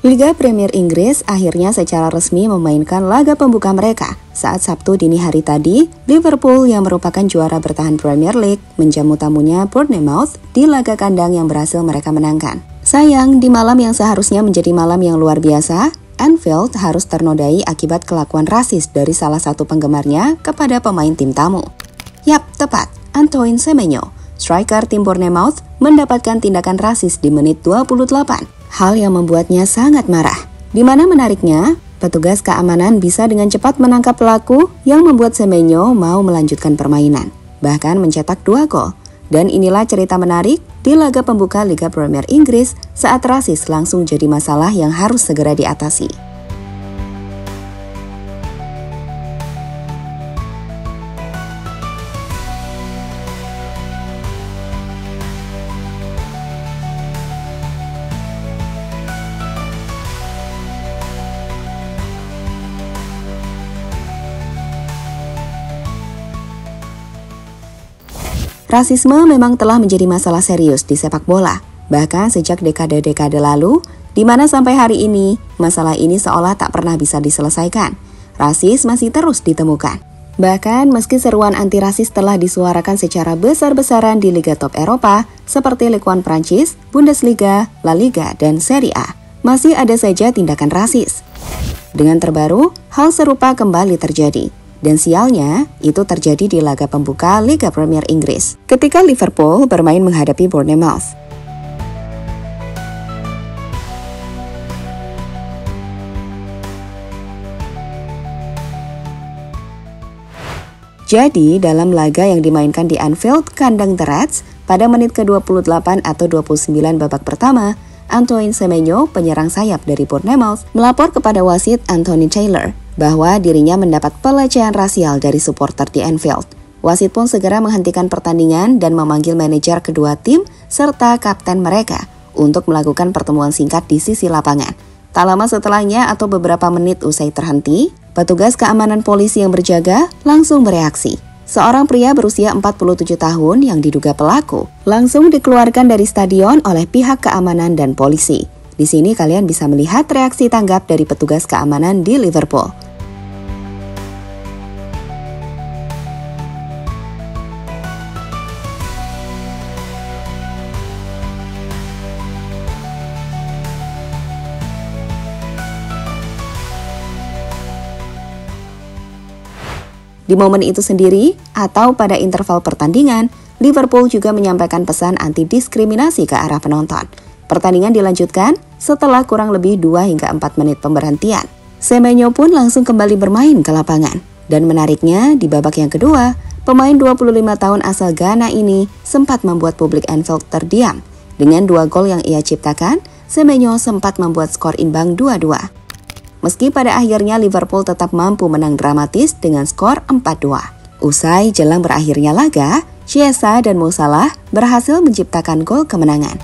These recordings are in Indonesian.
Liga Premier Inggris akhirnya secara resmi memainkan laga pembuka mereka. Saat Sabtu dini hari tadi, Liverpool yang merupakan juara bertahan Premier League menjamu tamunya Bournemouth di laga kandang yang berhasil mereka menangkan. Sayang, di malam yang seharusnya menjadi malam yang luar biasa, Anfield harus ternodai akibat kelakuan rasis dari salah satu penggemarnya kepada pemain tim tamu. Yap, tepat, Antoine Semenyo, striker tim Bournemouth, mendapatkan tindakan rasis di menit 28. Hal yang membuatnya sangat marah. Di mana menariknya, petugas keamanan bisa dengan cepat menangkap pelaku yang membuat Semenyo mau melanjutkan permainan, bahkan mencetak 2 gol. Dan inilah cerita menarik di laga pembuka Liga Premier Inggris saat rasis langsung jadi masalah yang harus segera diatasi. Rasisme memang telah menjadi masalah serius di sepak bola, bahkan sejak dekade-dekade lalu, di mana sampai hari ini, masalah ini seolah tak pernah bisa diselesaikan. Rasis masih terus ditemukan. Bahkan meski seruan anti-rasis telah disuarakan secara besar-besaran di Liga Top Eropa, seperti Ligue 1 Prancis, Bundesliga, La Liga, dan Serie A, masih ada saja tindakan rasis. Dengan terbaru, hal serupa kembali terjadi. Dan sialnya, itu terjadi di laga pembuka Liga Premier Inggris, ketika Liverpool bermain menghadapi Bournemouth. Jadi, dalam laga yang dimainkan di Anfield, kandang The Reds, pada menit ke-28 atau 29 babak pertama, Antoine Semenyo, penyerang sayap dari Bournemouth, melapor kepada wasit Anthony Taylor bahwa dirinya mendapat pelecehan rasial dari supporter di Anfield. Wasit pun segera menghentikan pertandingan dan memanggil manajer kedua tim serta kapten mereka untuk melakukan pertemuan singkat di sisi lapangan. Tak lama setelahnya atau beberapa menit usai terhenti, petugas keamanan polisi yang berjaga langsung bereaksi. Seorang pria berusia 47 tahun yang diduga pelaku langsung dikeluarkan dari stadion oleh pihak keamanan dan polisi. Di sini kalian bisa melihat reaksi tanggap dari petugas keamanan di Liverpool. Di momen itu sendiri, atau pada interval pertandingan, Liverpool juga menyampaikan pesan anti-diskriminasi ke arah penonton. Pertandingan dilanjutkan setelah kurang lebih 2 hingga 4 menit pemberhentian. Semenyo pun langsung kembali bermain ke lapangan. Dan menariknya, di babak yang kedua, pemain 25 tahun asal Ghana ini sempat membuat publik Anfield terdiam. Dengan 2 gol yang ia ciptakan, Semenyo sempat membuat skor imbang 2-2. Meski pada akhirnya Liverpool tetap mampu menang dramatis dengan skor 4-2. Usai jelang berakhirnya laga, Chiesa dan Mo Salah berhasil menciptakan gol kemenangan.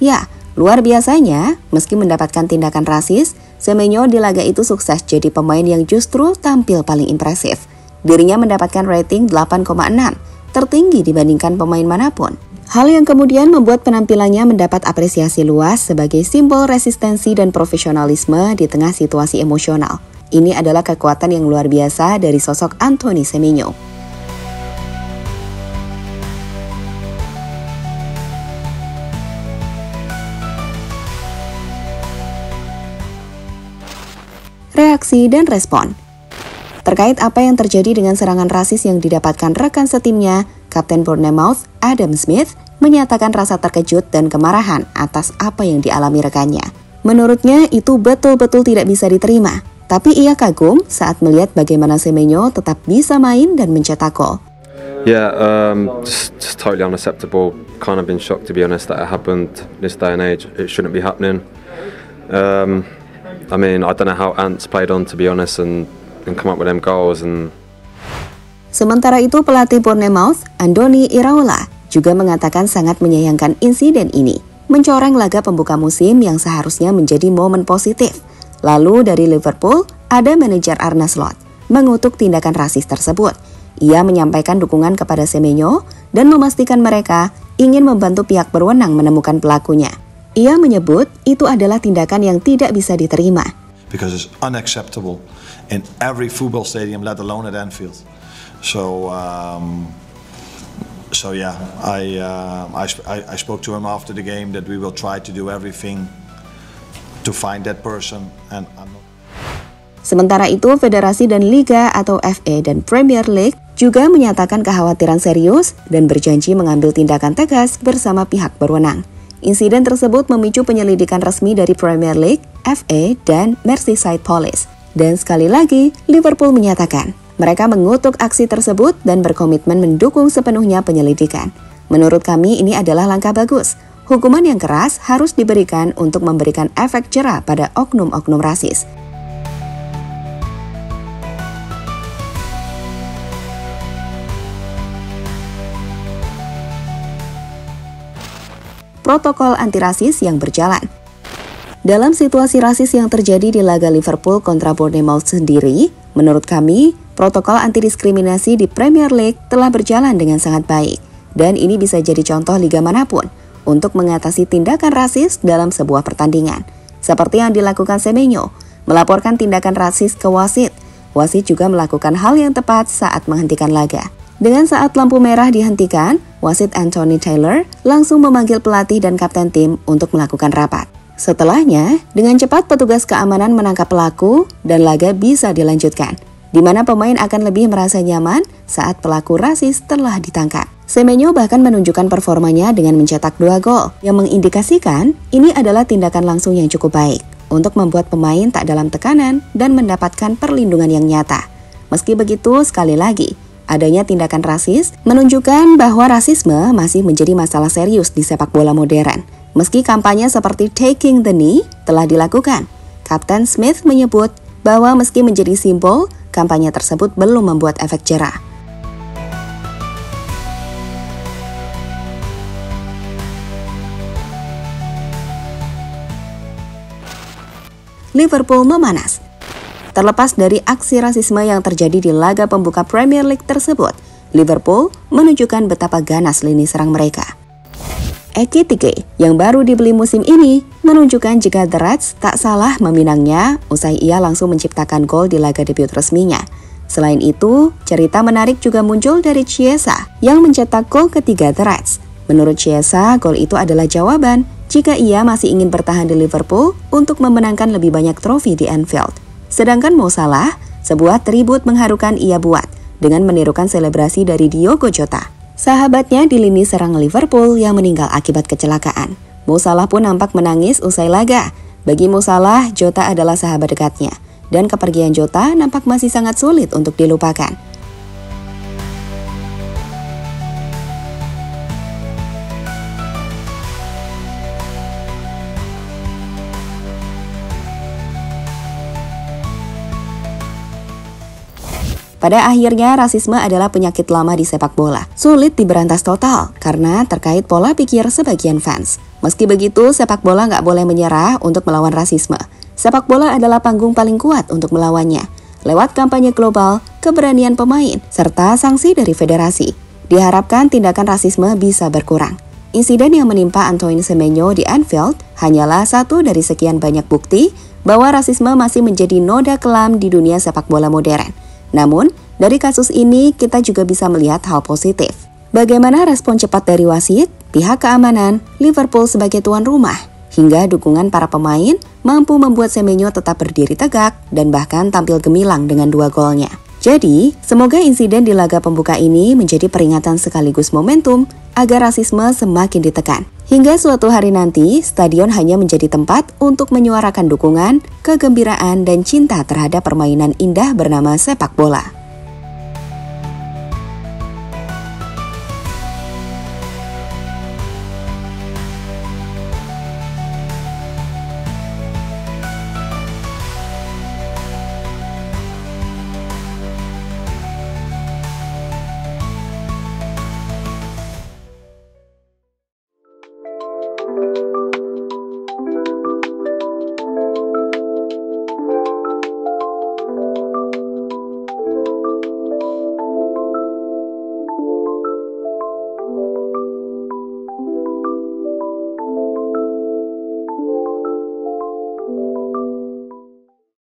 Ya, luar biasanya, meski mendapatkan tindakan rasis, Semenyo di laga itu sukses jadi pemain yang justru tampil paling impresif. Dirinya mendapatkan rating 8,6, tertinggi dibandingkan pemain manapun. Hal yang kemudian membuat penampilannya mendapat apresiasi luas sebagai simbol resistensi dan profesionalisme di tengah situasi emosional. Ini adalah kekuatan yang luar biasa dari sosok Antoine Semenyo. Reaksi dan respon. Terkait apa yang terjadi dengan serangan rasis yang didapatkan rekan setimnya, Kapten Bournemouth, Adam Smith, menyatakan rasa terkejut dan kemarahan atas apa yang dialami rekannya. Menurutnya itu betul-betul tidak bisa diterima, tapi ia kagum saat melihat bagaimana Semenyo tetap bisa main dan mencetak gol. Yeah, just totally unacceptable. Kind of been shocked, to be honest, that it happened this day and age. It shouldn't be happening. I mean, I don't know how Ants played on, to be honest, and come up with them goals. Sementara itu, pelatih Bournemouth, Andoni Iraola, juga mengatakan sangat menyayangkan insiden ini, mencoreng laga pembuka musim yang seharusnya menjadi momen positif. Lalu dari Liverpool, ada manajer Arne Slot, mengutuk tindakan rasis tersebut. Ia menyampaikan dukungan kepada Semenyo dan memastikan mereka ingin membantu pihak berwenang menemukan pelakunya. Ia menyebut itu adalah tindakan yang tidak bisa diterima. Because it's unacceptable in every football stadium, let alone at Anfield. So yeah, I spoke to him after the game that we will try to do everything to find that person. And Sementara itu, Federasi dan Liga atau FA dan Premier League juga menyatakan kekhawatiran serius dan berjanji mengambil tindakan tegas bersama pihak berwenang. Insiden tersebut memicu penyelidikan resmi dari Premier League, FA, dan Merseyside Police. Dan sekali lagi, Liverpool menyatakan mereka mengutuk aksi tersebut dan berkomitmen mendukung sepenuhnya penyelidikan. Menurut kami, ini adalah langkah bagus. Hukuman yang keras harus diberikan untuk memberikan efek jera pada oknum-oknum rasis. Protokol anti-rasis yang berjalan. Dalam situasi rasis yang terjadi di laga Liverpool kontra Bournemouth sendiri, menurut kami, protokol anti-diskriminasi di Premier League telah berjalan dengan sangat baik. Dan ini bisa jadi contoh liga manapun untuk mengatasi tindakan rasis dalam sebuah pertandingan. Seperti yang dilakukan Semenyo, melaporkan tindakan rasis ke wasit. Wasit juga melakukan hal yang tepat saat menghentikan laga. Dengan saat lampu merah dihentikan, wasit Anthony Taylor langsung memanggil pelatih dan kapten tim untuk melakukan rapat. Setelahnya, dengan cepat petugas keamanan menangkap pelaku dan laga bisa dilanjutkan, di mana pemain akan lebih merasa nyaman saat pelaku rasis telah ditangkap. Semenyo bahkan menunjukkan performanya dengan mencetak 2 gol, yang mengindikasikan ini adalah tindakan langsung yang cukup baik untuk membuat pemain tak dalam tekanan dan mendapatkan perlindungan yang nyata. Meski begitu, sekali lagi, adanya tindakan rasis menunjukkan bahwa rasisme masih menjadi masalah serius di sepak bola modern. Meski kampanye seperti Taking the Knee telah dilakukan, Kapten Smith menyebut bahwa meski menjadi simbol, kampanye tersebut belum membuat efek jera. Liverpool memanas. Terlepas dari aksi rasisme yang terjadi di laga pembuka Premier League tersebut, Liverpool menunjukkan betapa ganas lini serang mereka. Ekitike yang baru dibeli musim ini menunjukkan jika The Reds tak salah meminangnya usai ia langsung menciptakan gol di laga debut resminya. Selain itu, cerita menarik juga muncul dari Chiesa yang mencetak gol ketiga The Reds. Menurut Chiesa, gol itu adalah jawaban jika ia masih ingin bertahan di Liverpool untuk memenangkan lebih banyak trofi di Anfield. Sedangkan Mo Salah, sebuah tribut mengharukan ia buat dengan menirukan selebrasi dari Diogo Jota, sahabatnya di lini serang Liverpool yang meninggal akibat kecelakaan. Mo Salah pun nampak menangis usai laga. Bagi Mo Salah, Jota adalah sahabat dekatnya, dan kepergian Jota nampak masih sangat sulit untuk dilupakan. Pada akhirnya, rasisme adalah penyakit lama di sepak bola. Sulit diberantas total karena terkait pola pikir sebagian fans. Meski begitu, sepak bola nggak boleh menyerah untuk melawan rasisme. Sepak bola adalah panggung paling kuat untuk melawannya. Lewat kampanye global, keberanian pemain, serta sanksi dari federasi, diharapkan tindakan rasisme bisa berkurang. Insiden yang menimpa Antoine Semenyo di Anfield hanyalah satu dari sekian banyak bukti bahwa rasisme masih menjadi noda kelam di dunia sepak bola modern. Namun, dari kasus ini kita juga bisa melihat hal positif. Bagaimana respon cepat dari wasit, pihak keamanan, Liverpool sebagai tuan rumah, hingga dukungan para pemain mampu membuat Semenyo tetap berdiri tegak dan bahkan tampil gemilang dengan 2 golnya. Jadi, semoga insiden di laga pembuka ini menjadi peringatan sekaligus momentum agar rasisme semakin ditekan. Hingga suatu hari nanti, stadion hanya menjadi tempat untuk menyuarakan dukungan, kegembiraan, dan cinta terhadap permainan indah bernama sepak bola.